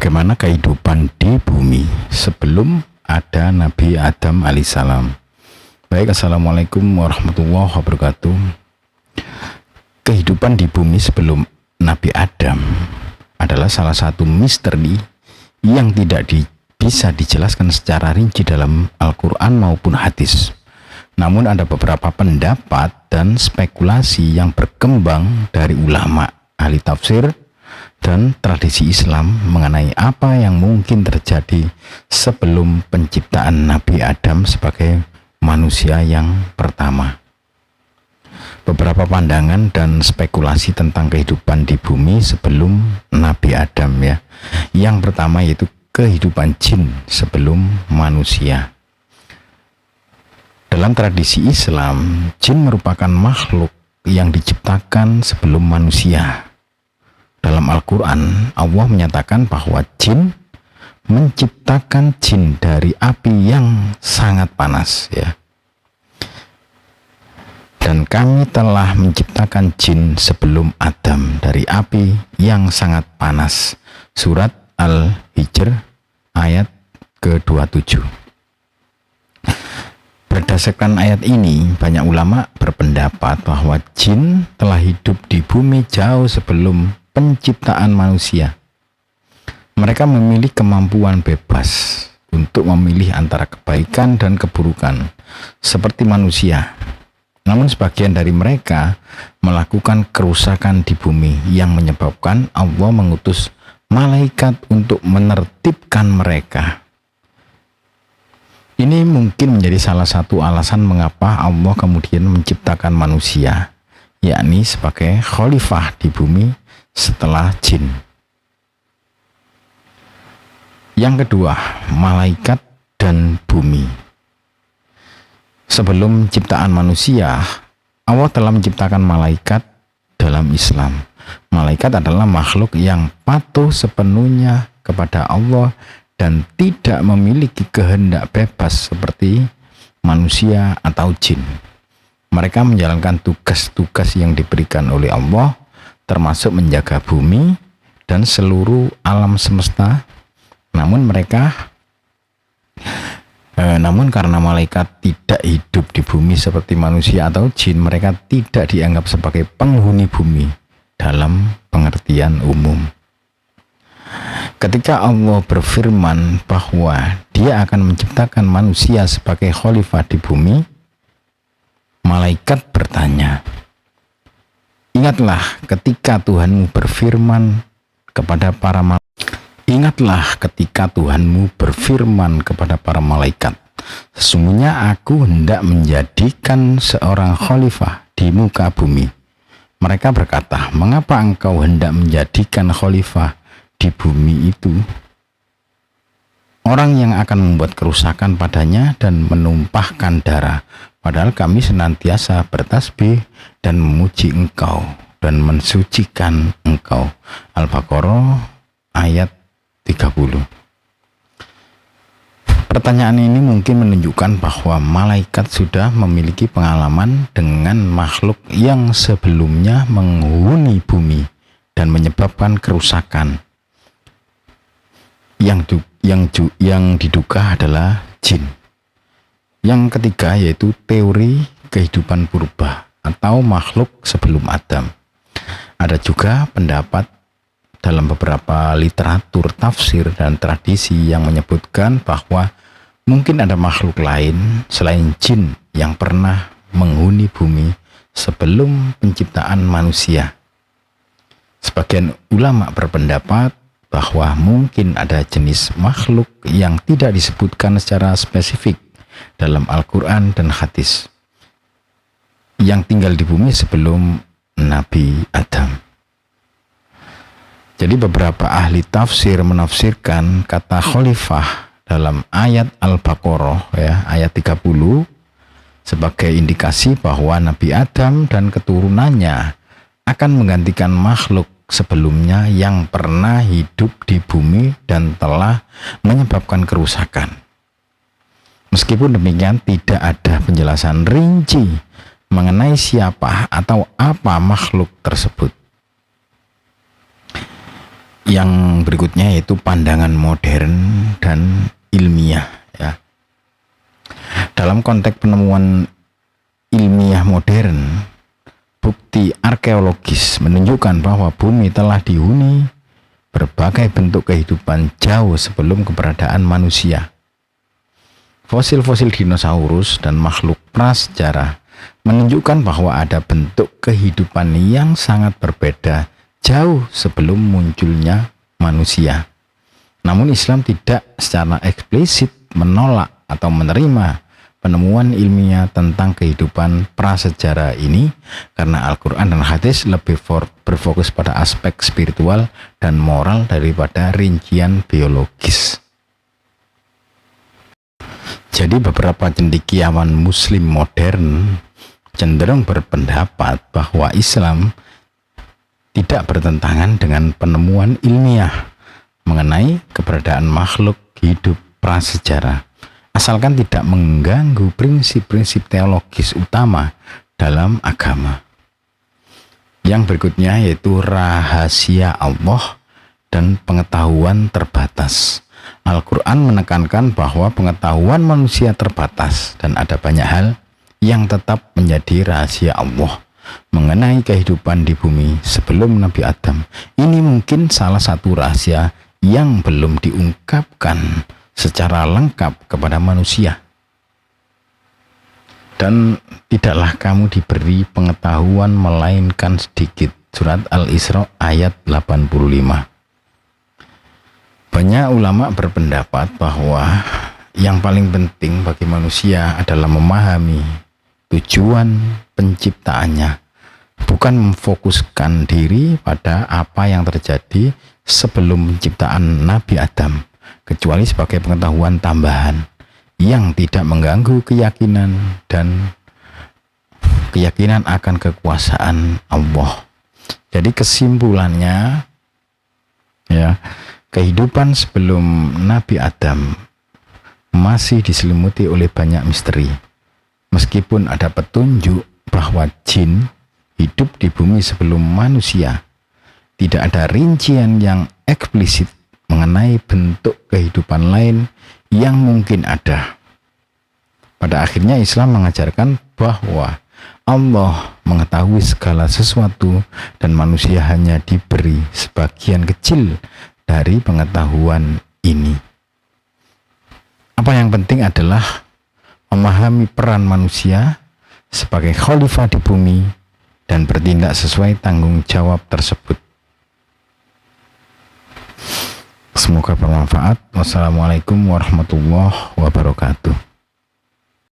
Bagaimana kehidupan di bumi sebelum ada Nabi Adam alaihissalam. Baik, assalamualaikum warahmatullahi wabarakatuh. Kehidupan di bumi sebelum Nabi Adam adalah salah satu misteri yang tidak bisa dijelaskan secara rinci dalam Al-Quran maupun hadis. Namun ada beberapa pendapat dan spekulasi yang berkembang dari ulama, ahli tafsir, dan tradisi Islam mengenai apa yang mungkin terjadi sebelum penciptaan Nabi Adam sebagai manusia yang pertama. Beberapa pandangan dan spekulasi tentang kehidupan di bumi sebelum Nabi Adam ya. Yang pertama yaitu kehidupan jin sebelum manusia. Dalam tradisi Islam, jin merupakan makhluk yang diciptakan sebelum manusia. Dalam Al-Quran, Allah menyatakan bahwa jin menciptakan jin dari api yang sangat panas ya. Dan kami telah menciptakan jin sebelum Adam dari api yang sangat panas. Surat Al-Hijr ayat ke-27. Berdasarkan ayat ini, banyak ulama berpendapat bahwa jin telah hidup di bumi jauh sebelum penciptaan manusia. Mereka memiliki kemampuan bebas untuk memilih antara kebaikan dan keburukan seperti manusia. Namun sebagian dari mereka melakukan kerusakan di bumi yang menyebabkan Allah mengutus malaikat untuk menertibkan mereka. Ini mungkin menjadi salah satu alasan mengapa Allah kemudian menciptakan manusia, yakni sebagai khalifah di bumi setelah jin. Yang kedua, malaikat dan bumi. Sebelum ciptaan manusia, Allah telah menciptakan malaikat dalam Islam. Malaikat adalah makhluk yang patuh sepenuhnya kepada Allah dan tidak memiliki kehendak bebas seperti manusia atau jin. Mereka menjalankan tugas-tugas yang diberikan oleh Allah, termasuk menjaga bumi dan seluruh alam semesta. Namun karena malaikat tidak hidup di bumi seperti manusia atau jin, mereka tidak dianggap sebagai penghuni bumi dalam pengertian umum. Ketika Allah berfirman bahwa Dia akan menciptakan manusia sebagai khalifah di bumi, malaikat bertanya, Ingatlah ketika Tuhanmu berfirman kepada para malaikat, sesungguhnya aku hendak menjadikan seorang khalifah di muka bumi. Mereka berkata, mengapa engkau hendak menjadikan khalifah di bumi itu? Orang yang akan membuat kerusakan padanya dan menumpahkan darah, padahal kami senantiasa bertasbih dan memuji engkau dan mensucikan engkau. Al-Baqarah ayat 30. Pertanyaan ini mungkin menunjukkan bahwa malaikat sudah memiliki pengalaman dengan makhluk yang sebelumnya menghuni bumi dan menyebabkan kerusakan. Yang diduga adalah jin. Yang ketiga yaitu teori kehidupan purba atau makhluk sebelum Adam. Ada juga pendapat dalam beberapa literatur tafsir dan tradisi yang menyebutkan bahwa mungkin ada makhluk lain selain jin yang pernah menghuni bumi sebelum penciptaan manusia. Sebagian ulama berpendapat bahwa mungkin ada jenis makhluk yang tidak disebutkan secara spesifik dalam Al-Quran dan hadis yang tinggal di bumi sebelum Nabi Adam. Jadi beberapa ahli tafsir menafsirkan kata khalifah dalam ayat Al-Baqarah ya, ayat 30 sebagai indikasi bahwa Nabi Adam dan keturunannya akan menggantikan makhluk sebelumnya yang pernah hidup di bumi dan telah menyebabkan kerusakan. Meskipun demikian, tidak ada penjelasan rinci mengenai siapa atau apa makhluk tersebut. Yang berikutnya yaitu pandangan modern dan ilmiah ya. Dalam konteks penemuan ilmiah modern, bukti arkeologis menunjukkan bahwa bumi telah dihuni berbagai bentuk kehidupan jauh sebelum keberadaan manusia. Fosil-fosil dinosaurus dan makhluk prasejarah menunjukkan bahwa ada bentuk kehidupan yang sangat berbeda jauh sebelum munculnya manusia. Namun Islam tidak secara eksplisit menolak atau menerima penemuan ilmiah tentang kehidupan prasejarah ini karena Al-Quran dan hadis lebih berfokus pada aspek spiritual dan moral daripada rincian biologis. Jadi beberapa cendekiawan muslim modern cenderung berpendapat bahwa Islam tidak bertentangan dengan penemuan ilmiah mengenai keberadaan makhluk hidup prasejarah, asalkan tidak mengganggu prinsip-prinsip teologis utama dalam agama. Yang berikutnya yaitu rahasia Allah dan pengetahuan terbatas. Al-Quran menekankan bahwa pengetahuan manusia terbatas dan ada banyak hal yang tetap menjadi rahasia Allah mengenai kehidupan di bumi sebelum Nabi Adam. Ini mungkin salah satu rahasia yang belum diungkapkan secara lengkap kepada manusia. Dan tidaklah kamu diberi pengetahuan melainkan sedikit. Surat Al-Isra ayat 85. Banyak ulama berpendapat bahwa yang paling penting bagi manusia adalah memahami tujuan penciptaannya, bukan memfokuskan diri pada apa yang terjadi sebelum penciptaan Nabi Adam, kecuali sebagai pengetahuan tambahan yang tidak mengganggu keyakinan akan kekuasaan Allah. Jadi kesimpulannya ya, kehidupan sebelum Nabi Adam masih diselimuti oleh banyak misteri. Meskipun ada petunjuk bahwa jin hidup di bumi sebelum manusia, tidak ada rincian yang eksplisit mengenai bentuk kehidupan lain yang mungkin ada. Pada akhirnya Islam mengajarkan bahwa Allah mengetahui segala sesuatu dan manusia hanya diberi sebagian kecil dari pengetahuan ini. Apa yang penting adalah memahami peran manusia sebagai khalifah di bumi dan bertindak sesuai tanggung jawab tersebut. Semoga bermanfaat. Wassalamualaikum warahmatullahi wabarakatuh.